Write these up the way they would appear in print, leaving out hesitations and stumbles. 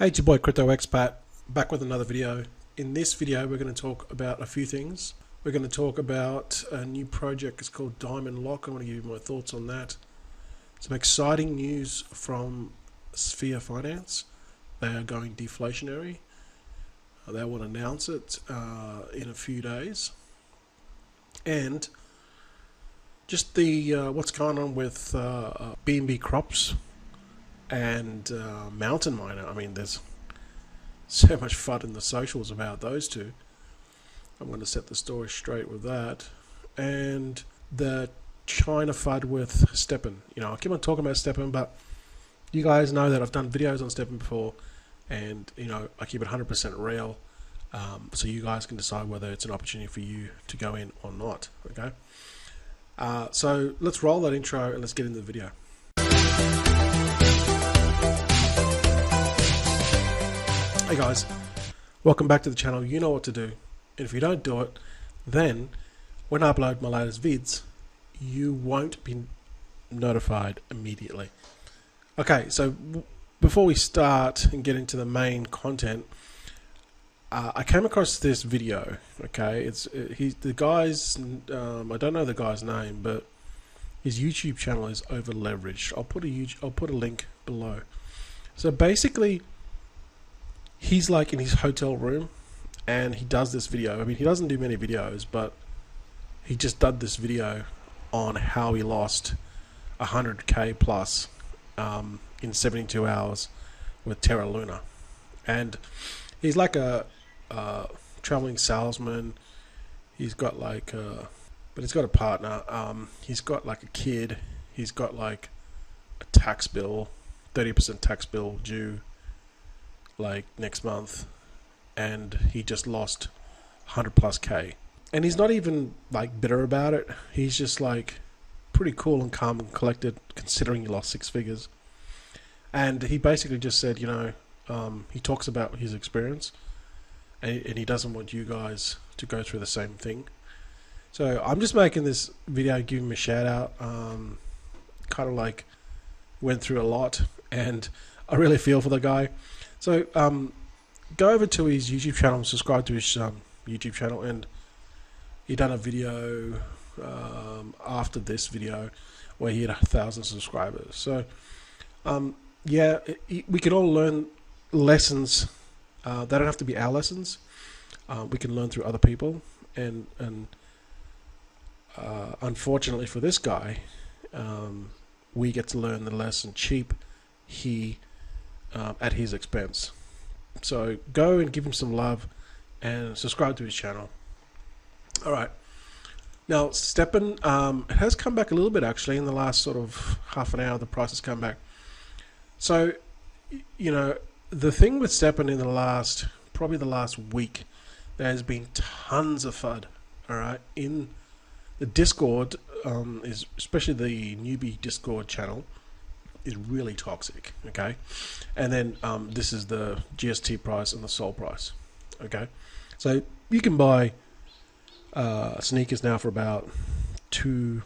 Hey, it's your boy Crypto Expat, back with another video. In this video, we're going to talk about a few things. We're going to talk about a new project. It's called Diamond Lock. I'm going to give you my thoughts on that. Some exciting news from Sphere Finance. They are going deflationary. They will announce it in a few days. And just the what's going on with B&B Crops and Mountain Miner. I mean, there's so much FUD in the socials about those two. I'm going to set the story straight with that. And the China FUD with STEPN. You know, I keep on talking about STEPN, but you guys know that I've done videos on STEPN before, and you know, I keep it 100% real, so you guys can decide whether it's an opportunity for you to go in or not. Okay. So let's roll that intro and let's get into the video. Hey guys, welcome back to the channel. You know what to do, and if you don't do it, then when I upload my latest vids, you won't be notified immediately. Okay, so before we start and get into the main content, I came across this video. Okay, the guy's I don't know the guy's name, but his YouTube channel is over leveraged. I'll put a link below. So basically, he's like in his hotel room and he does this video. I mean, he doesn't do many videos, but he just did this video on how he lost 100k plus in 72 hours with Terra Luna. And he's like a traveling salesman. He's got like but he's got a partner. He's got like a kid. He's got like a tax bill, 30% tax bill due like next month, and he just lost 100 plus K, and he's not even like bitter about it. He's just like pretty cool and calm and collected, considering he lost 6 figures. And he basically just said, you know, he talks about his experience, and he doesn't want you guys to go through the same thing. So I'm just making this video, give him a shout out. Kind of like went through a lot, and I really feel for the guy. So go over to his YouTube channel and subscribe to his YouTube channel, and he done a video after this video where he had 1,000 subscribers. So yeah, we can all learn lessons. They don't have to be our lessons. We can learn through other people, and unfortunately for this guy, we get to learn the lesson cheap. At his expense. So go and give him some love and subscribe to his channel. Alright, now STEPN, it has come back a little bit actually in the last sort of half an hour. The price has come back. So you know, the thing with STEPN in probably the last week, there has been tons of FUD. Alright, in the Discord, is especially the newbie Discord channel, is really toxic. Okay, and then this is the GST price and the Sol price. Okay, so you can buy sneakers now for about two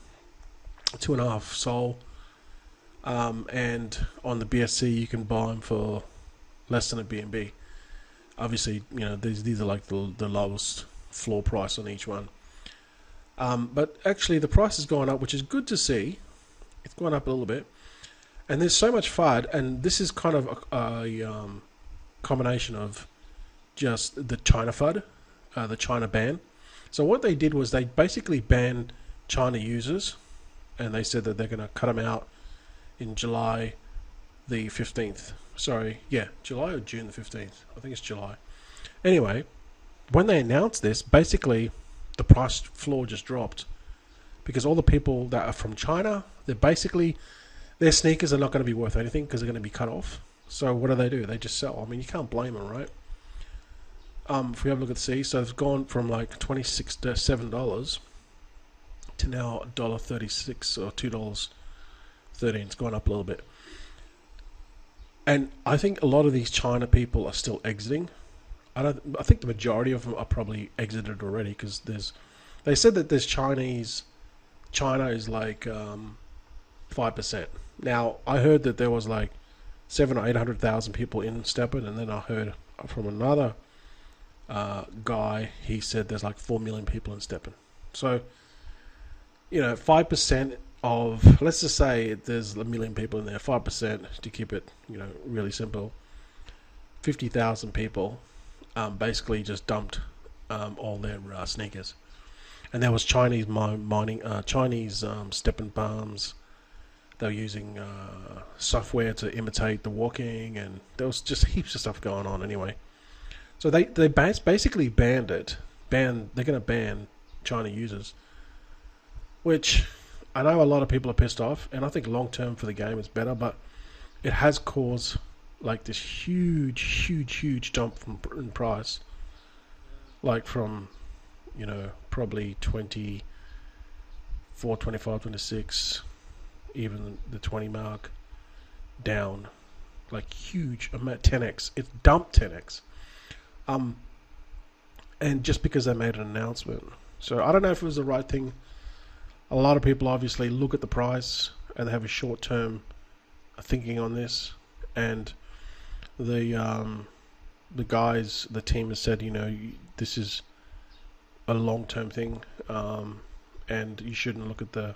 and a half Sol, and on the BSC you can buy them for less than a BNB. Obviously, you know, these are like the lowest floor price on each one, but actually the price has gone up, which is good to see. It's gone up a little bit. And there's so much FUD, and this is kind of a combination of just the China FUD, the China ban. So what they did was they basically banned China users, and they said that they're going to cut them out in July the 15th. Sorry, yeah, July or June the 15th. I think it's July. Anyway, when they announced this, basically the price floor just dropped, because all the people that are from China, they're basically, their sneakers are not going to be worth anything because they're going to be cut off. So what do? They just sell. I mean, you can't blame them, right? If we have a look at C, so it's gone from like $26 to $7 to now $1.36 or $2.13. It's gone up a little bit. And I think a lot of these China people are still exiting. I think the majority of them are probably exited already, because they said that there's China is like 5%. Now I heard that there was like 7 or 800,000 people in STEPN, and then I heard from another guy, he said there's like 4 million people in STEPN. So, 5% of, let's just say there's a million people in there, 5%, to keep it, really simple, 50,000 people basically just dumped all their sneakers. And there was Chinese Chinese STEPN palms. They were using software to imitate the walking, and there was just heaps of stuff going on anyway. So they basically banned it. They're going to ban China users, which I know a lot of people are pissed off, and I think long term for the game it's better, but it has caused like this huge jump in price, like from probably 24, 25, 26, even the 20 mark down, like huge amount, 10x. It dumped 10x, and just because they made an announcement. So I don't know if it was the right thing. A lot of people obviously look at the price and they have a short-term thinking on this, and the guys, the team has said, this is a long-term thing, and you shouldn't look at the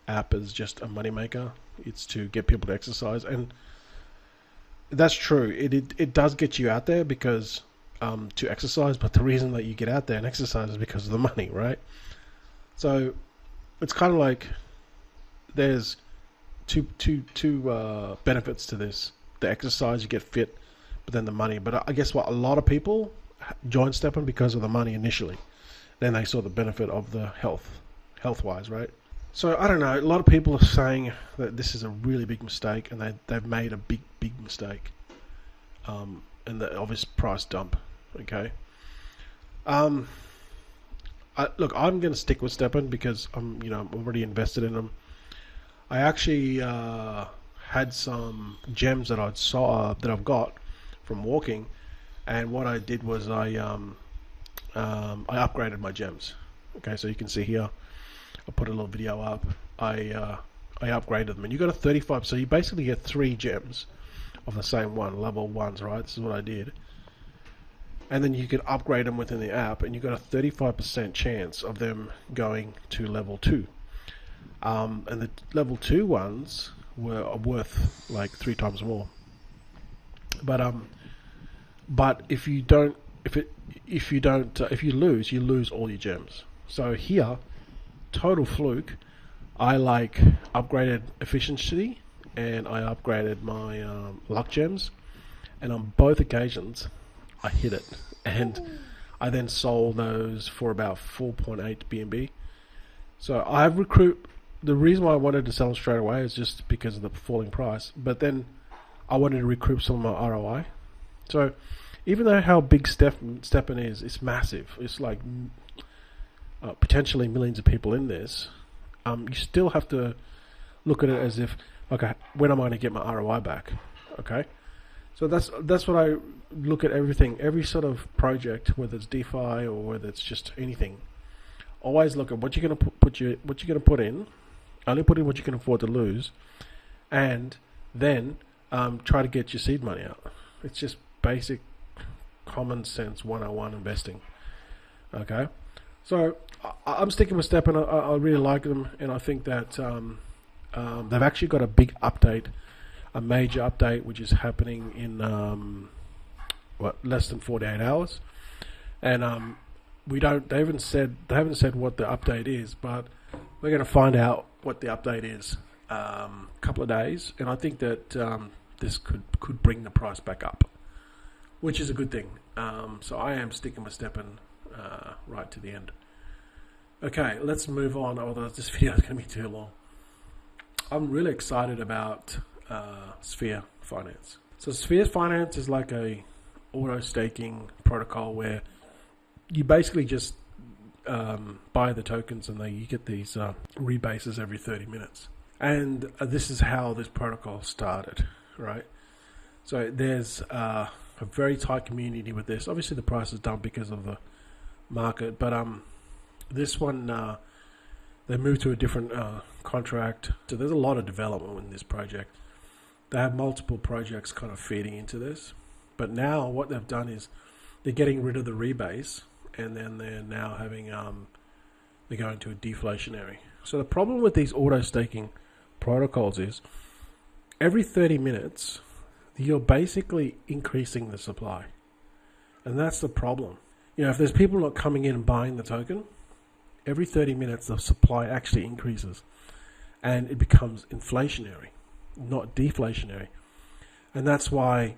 app as just a moneymaker. It's to get people to exercise, and that's true. It does get you out there because to exercise, but the reason that you get out there and exercise is because of the money, right? So it's kind of like there's two benefits to this: the exercise, you get fit, but then the money. But I guess what, a lot of people joined STEPN because of the money initially. Then they saw the benefit of the health-wise, right? So I don't know. A lot of people are saying that this is a really big mistake, and they've made a big mistake, and the obvious price dump. Okay. Look, I'm going to stick with STEPN because I'm already invested in them. I actually had some gems that I've got from walking, and what I did was I upgraded my gems. Okay, so you can see here, I put a little video up. I upgraded them, and you got a 35. So you basically get 3 gems of the same one, level 1s, right? This is what I did. And then you can upgrade them within the app, and you got a 35% chance of them going to level 2. And the level 2 ones are worth like 3 times more. But if you lose, you lose all your gems. So here, total fluke, I upgraded efficiency, and I upgraded my luck gems, and on both occasions I hit it, and I then sold those for about 4.8 BNB. So I've the reason why I wanted to sell them straight away is just because of the falling price, but then I wanted to recoup some of my ROI. So even though how big STEPN is, it's massive. It's like potentially millions of people in this. You still have to look at it as if, okay, when am I going to get my ROI back? Okay, so that's what I look at everything, every sort of project, whether it's DeFi or whether it's just anything. Always look at what you're going to put in. Only put in what you can afford to lose, and then try to get your seed money out. It's just basic common sense 101 investing. Okay, so I'm sticking with STEPN. I really like them, and I think that they've actually got a big update, a major update, which is happening in less than 48 hours, and they haven't said what the update is, but we're going to find out what the update is a couple of days, and I think that this could bring the price back up, which is a good thing. So I am sticking with STEPN right to the end. Okay, let's move on, although this video is going to be too long. I'm really excited about Sphere Finance. So Sphere Finance is like a auto staking protocol where you basically just buy the tokens, and you get these rebases every 30 minutes. And this is how this protocol started, right? So there's a very tight community with this. Obviously the price is down because of the market, but this one they moved to a different contract. So there's a lot of development in this project. They have multiple projects kind of feeding into this. But now what they've done is they're getting rid of the rebase, and then they're now having they're going to a deflationary. So the problem with these auto staking protocols is every 30 minutes you're basically increasing the supply, and that's the problem. If there's people not coming in and buying the token, every 30 minutes the supply actually increases, and it becomes inflationary, not deflationary. And that's why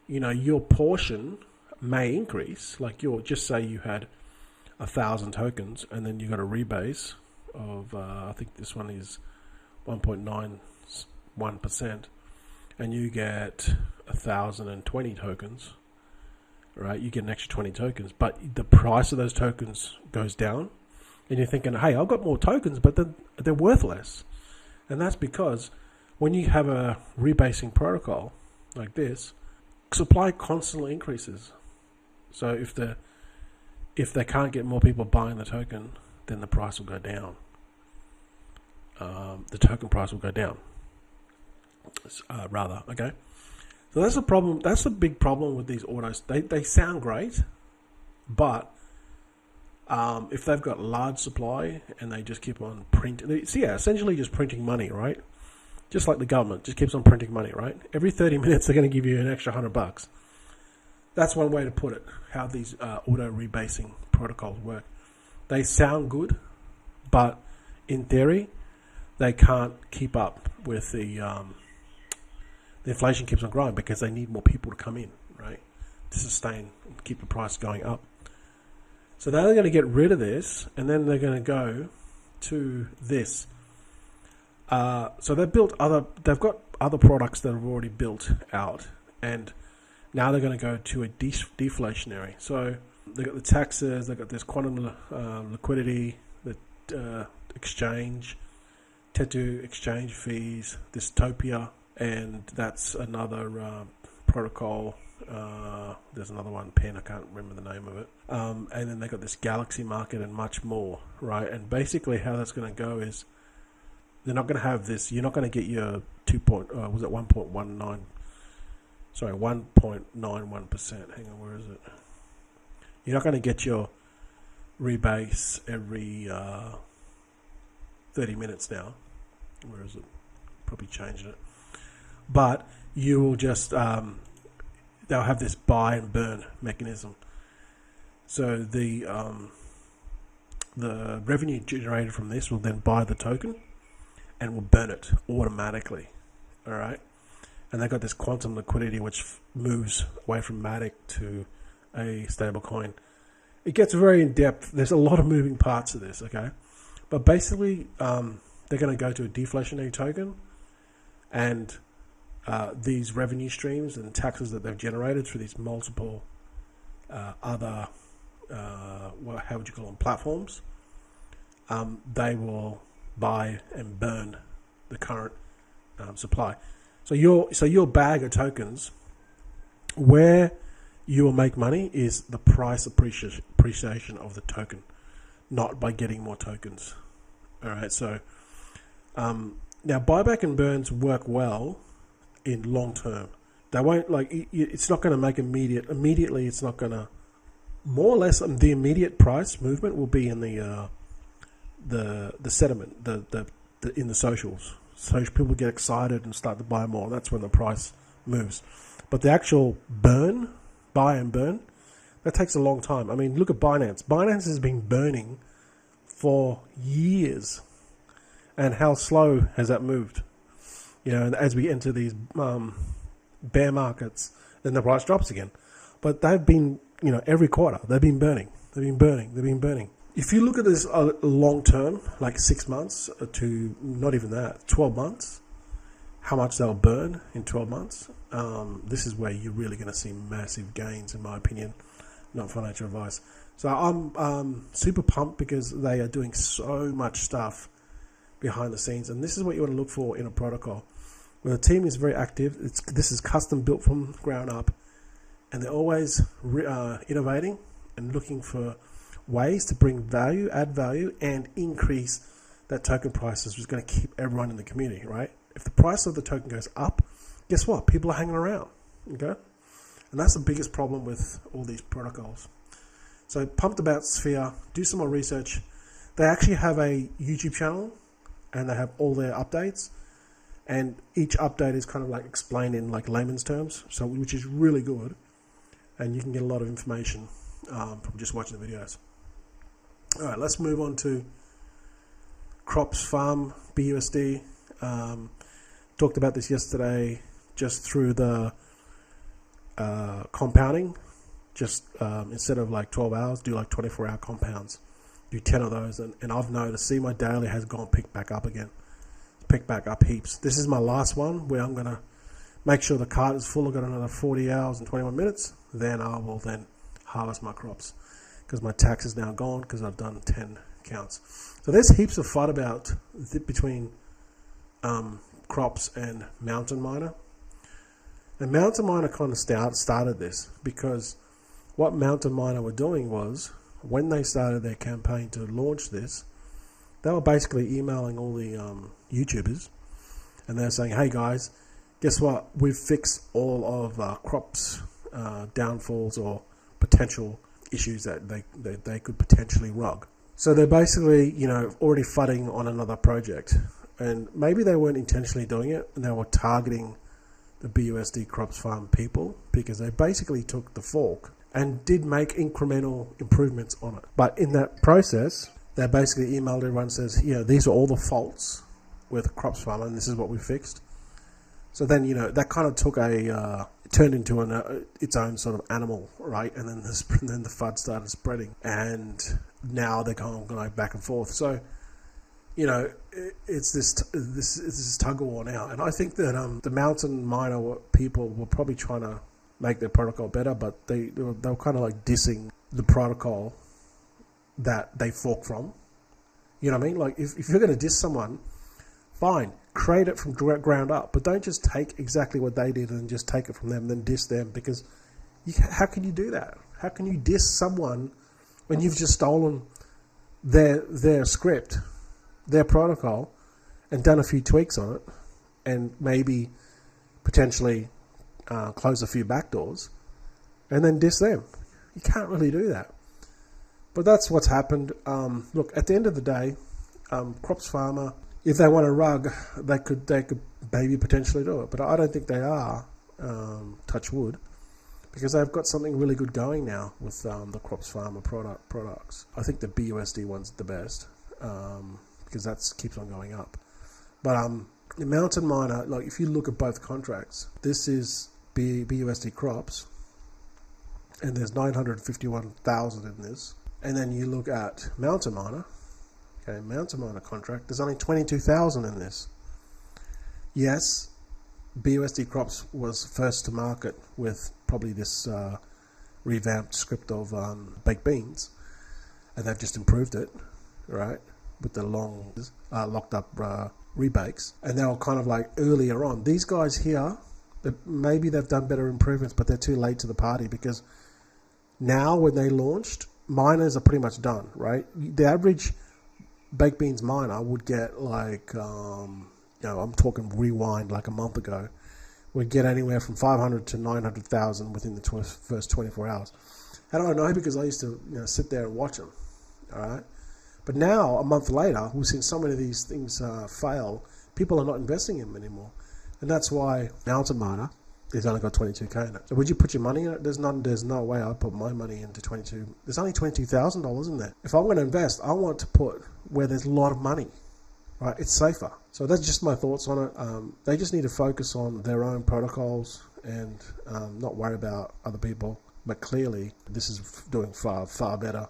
your portion may increase. Like just say you had 1,000 tokens, and then you got a rebase of I think this one is 1.91%, and you get 1,020 tokens, right? You get an extra 20 tokens, but the price of those tokens goes down, and you're thinking, hey, I've got more tokens, but they're worth less. And that's because when you have a rebasing protocol like this, supply constantly increases. So if they can't get more people buying the token, then the price will go down. The token price will go down. Okay. So that's a problem. That's a big problem with these autos. They sound great, but if they've got large supply and they just keep on printing, essentially just printing money, right? Just like the government just keeps on printing money, right? Every 30 minutes they're going to give you an extra $100. That's one way to put it, how these auto rebasing protocols work. They sound good, but in theory, they can't keep up with the inflation keeps on growing because they need more people to come in, right, to sustain and keep the price going up. So they're going to get rid of this, and then they're going to go to this. So they've got other products that have already built out, and now they're going to go to a deflationary. So they've got the taxes, they've got this quantum liquidity, the exchange, Tetu exchange fees, Dystopia, and that's another protocol. There's another one, PEN, I can't remember the name of it. And then they've got this Galaxy market and much more, right? And basically how that's going to go is they're not going to have this. You're not going to get your 1.19? Sorry, 1.91%. Hang on, where is it? You're not going to get your rebase every 30 minutes now. Where is it? Probably changed it. But you will just, they'll have this buy and burn mechanism. So the revenue generated from this will then buy the token and will burn it automatically. All right. And they've got this quantum liquidity, which moves away from Matic to a stable coin. It gets very in depth. There's a lot of moving parts of this, okay? But basically, they're going to go to a deflationary token, and these revenue streams and taxes that they've generated through these multiple other, how would you call them, platforms, they will buy and burn the current supply. So your bag of tokens, where you will make money is the price appreciation of the token, not by getting more tokens. All right. So now buyback and burns work well in long term. They won't it's not going to make immediately. It's not going to, more or less. The immediate price movement will be in the sentiment, the in the socials. So people get excited and start to buy more. That's when the price moves. But the actual buy and burn, that takes a long time. I mean, look at Binance. Binance has been burning for years. And how slow has that moved? And as we enter these bear markets, then the price drops again. But they've been, every quarter, they've been burning. If you look at this long term, like 6 months to not even that, 12 months, how much they'll burn in 12 months, this is where you're really going to see massive gains, in my opinion, not financial advice. So I'm super pumped because they are doing so much stuff behind the scenes, and this is what you want to look for in a protocol. When the team is very active, this is custom built from ground up, and they're always innovating and looking for ways to bring value, add value, and increase that token price, which is going to keep everyone in the community, right? If the price of the token goes up, guess what? People are hanging around, okay? And that's the biggest problem with all these protocols. So pumped about Sphere, do some more research. They actually have a YouTube channel and they have all their updates. And each update is kind of like explained in like layman's terms, so which is really good. And you can get a lot of information from just watching the videos. All right, let's move on to Crops Farm, BUSD. Talked about this yesterday just through the compounding. Just instead of like 12 hours, do like 24-hour compounds. Do 10 of those. And I've noticed, see, my daily has gone picked back up again. Picked back up heaps. This is my last one where I'm going to make sure the cart is full. I've got another 40 hours and 21 minutes. Then I will then harvest my crops because my tax is now gone because I've done 10 counts. So there's heaps of FUD about between crops and Mountain Miner. And Mountain Miner kind of started this because what Mountain Miner were doing was when they started their campaign to launch this, they were basically emailing all the YouTubers and they're saying, hey guys, guess what? We've fixed all of crops downfalls or potential issues that they could potentially rug. So they're basically, already FUDing on another project. And maybe they weren't intentionally doing it and they were targeting the BUSD Crops Farm people because they basically took the fork and did make incremental improvements on it. But in that process, they basically emailed everyone and says, these are all the faults with Crops Farm and this is what we fixed. So then, that kind of took turned into its own sort of animal, right? And then the FUD started spreading and now they're going back and forth. So, it's this tug of war now. And I think that the Mountain Miner people were probably trying to make their protocol better, but they were kind of like dissing the protocol that they fork from. You know what I mean? Like if you're going to diss someone, fine, create it from ground up, but don't just take exactly what they did and just take it from them and then diss them, because how can you do that? How can you diss someone when you've just stolen their script, their protocol, and done a few tweaks on it and maybe potentially close a few backdoors and then diss them? You can't really do that. But that's what's happened. Look, at the end of the day, Crops Farmer, if they want to rug, they could maybe potentially do it. But I don't think they are, touch wood, because they've got something really good going now with the Crops Farmer products. I think the BUSD one's the best because that keeps on going up. But the Mountain Miner, like if you look at both contracts, this is BUSD crops, and there's 951,000 in this. And then you look at Mountain Miner, okay, Mountain Miner contract, there's only 22,000 in this. Yes, BUSD Crops was first to market with probably this revamped script of baked beans, and they've just improved it, right, with the long locked up rebakes, and they were kind of like earlier on. These guys here, maybe they've done better improvements, but they're too late to the party, because now when they launched, miners are pretty much done, right? The average baked beans miner would get like, I'm talking rewind like a month ago, would get anywhere from 500 to 900,000 within the first 24 hours. How do I know? Because I used to sit there and watch them, all right? But now, a month later, we've seen so many of these things fail, people are not investing in them anymore. And that's why Mountain Miner has only got 22k in it. So would you put your money in it? There's no way I'd put my money into 22. There's only $22,000 in there. If I'm going to invest, I want to put where there's a lot of money, right? It's safer. So that's just my thoughts on it. They just need to focus on their own protocols and not worry about other people. But clearly, this is doing far, far better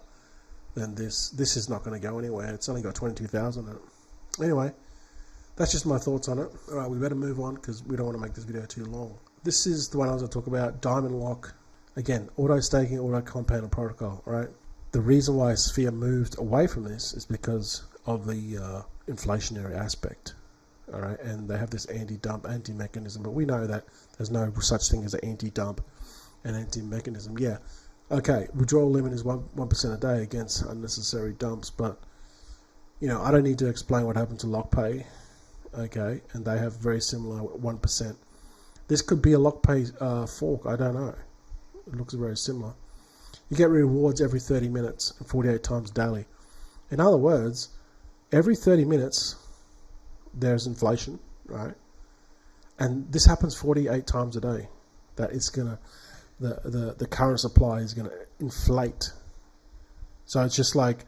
than this. This is not going to go anywhere. It's only got 22,000 in it. Anyway, that's just my thoughts on it. All right, we better move on because we don't want to make this video too long. This is the one I was going to talk about, Diamond Lock. Again, auto staking, auto compound protocol, right? The reason why Sphere moved away from this is because of the inflationary aspect, all right? And they have this anti-dump, anti-mechanism, but we know that there's no such thing as an anti-dump and anti-mechanism. Yeah, okay, withdrawal limit is 1% a day against unnecessary dumps, but, I don't need to explain what happened to LockPay, okay? And they have very similar 1%. This could be a LockPay fork. I don't know. It looks very similar. You get rewards every 30 minutes and 48 times daily. In other words, every 30 minutes there's inflation, right? And this happens 48 times a day. That it's gonna, the current supply is gonna inflate. So it's just like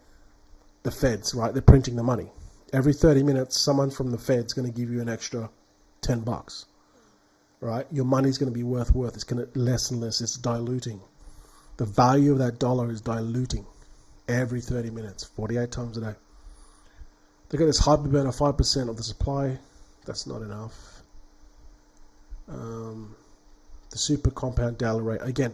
the feds, right? They're printing the money. Every 30 minutes, someone from the fed's gonna give you an extra $10, right? Your money's gonna be worth. It's gonna less and less. It's diluting. The value of that dollar is diluting every 30 minutes, 48 times a day. They got this hyperburn of 5% of the supply. That's not enough. The super compound daily rate. Again,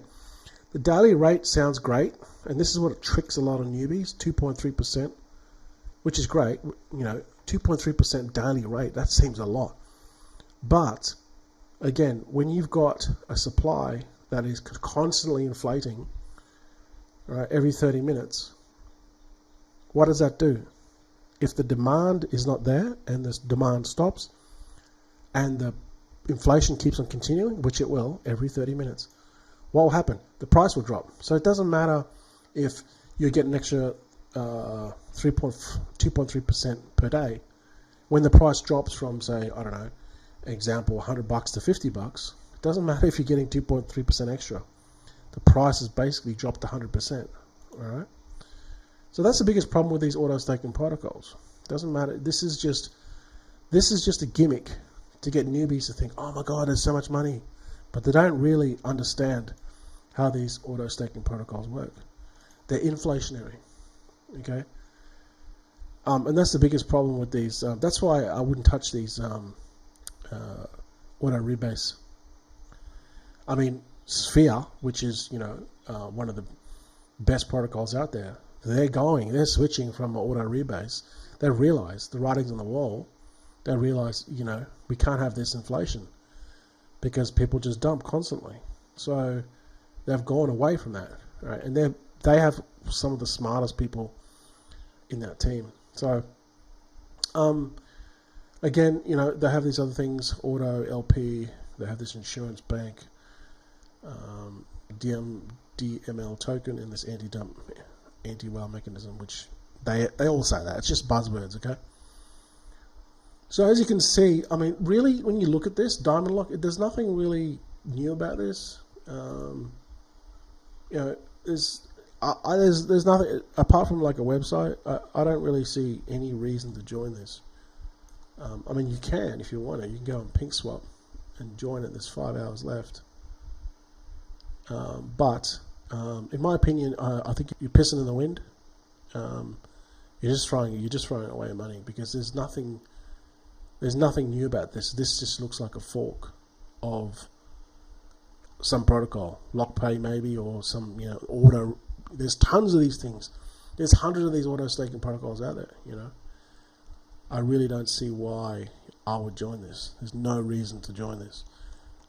the daily rate sounds great, and this is what tricks a lot of newbies. 2.3%, which is great. 2.3% daily rate. That seems a lot. But again, when you've got a supply that is constantly inflating, right, every 30 minutes, what does that do? If the demand is not there and this demand stops and the inflation keeps on continuing, which it will every 30 minutes, what will happen? The price will drop. So it doesn't matter if you get an extra 2.3% per day. When the price drops from, say, I don't know, example, $100 to $50, it doesn't matter if you're getting 2.3% extra. The price has basically dropped 100%. All right. So that's the biggest problem with these auto staking protocols. Doesn't matter. This is just a gimmick to get newbies to think, oh my God, there's so much money. But they don't really understand how these auto staking protocols work. They're inflationary. Okay. And that's the biggest problem with these. That's why I wouldn't touch these auto rebase. I mean, Sphere, which is one of the best protocols out there, they're switching from auto rebase. They realize the writing's on the wall. They realize, we can't have this inflation because people just dump constantly. So they've gone away from that, right? And they have some of the smartest people in that team. So, again, they have these other things, auto LP. They have this insurance bank, DML token, and this anti-dump, anti-whale mechanism, which they all say that. It's just buzzwords, okay? So as you can see, I mean, really, when you look at this, Diamond Lock, there's nothing really new about this. There's nothing, apart from like a website, I don't really see any reason to join this. I mean, you can, if you want to, you can go on PinkSwap and join it. There's 5 hours left. But in my opinion, I think you're pissing in the wind. You're just throwing away money because there's nothing new about this. This just looks like a fork of some protocol, LockPay maybe, or some auto. There's tons of these things. There's hundreds of these auto staking protocols out there. I really don't see why I would join this. There's no reason to join this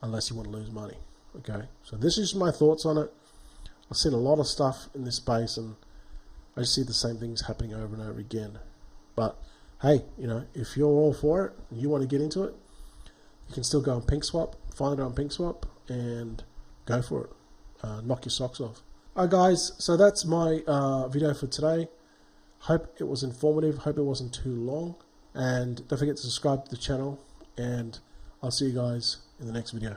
unless you want to lose money. Okay, so this is my thoughts on it. I've seen a lot of stuff in this space, and I just see the same things happening over and over again. But hey, if you're all for it and you want to get into it, you can still go on PinkSwap, find it on PinkSwap, and go for it. Knock your socks off. Alright guys, so that's my video for today. Hope it was informative, hope it wasn't too long, and don't forget to subscribe to the channel, and I'll see you guys in the next video.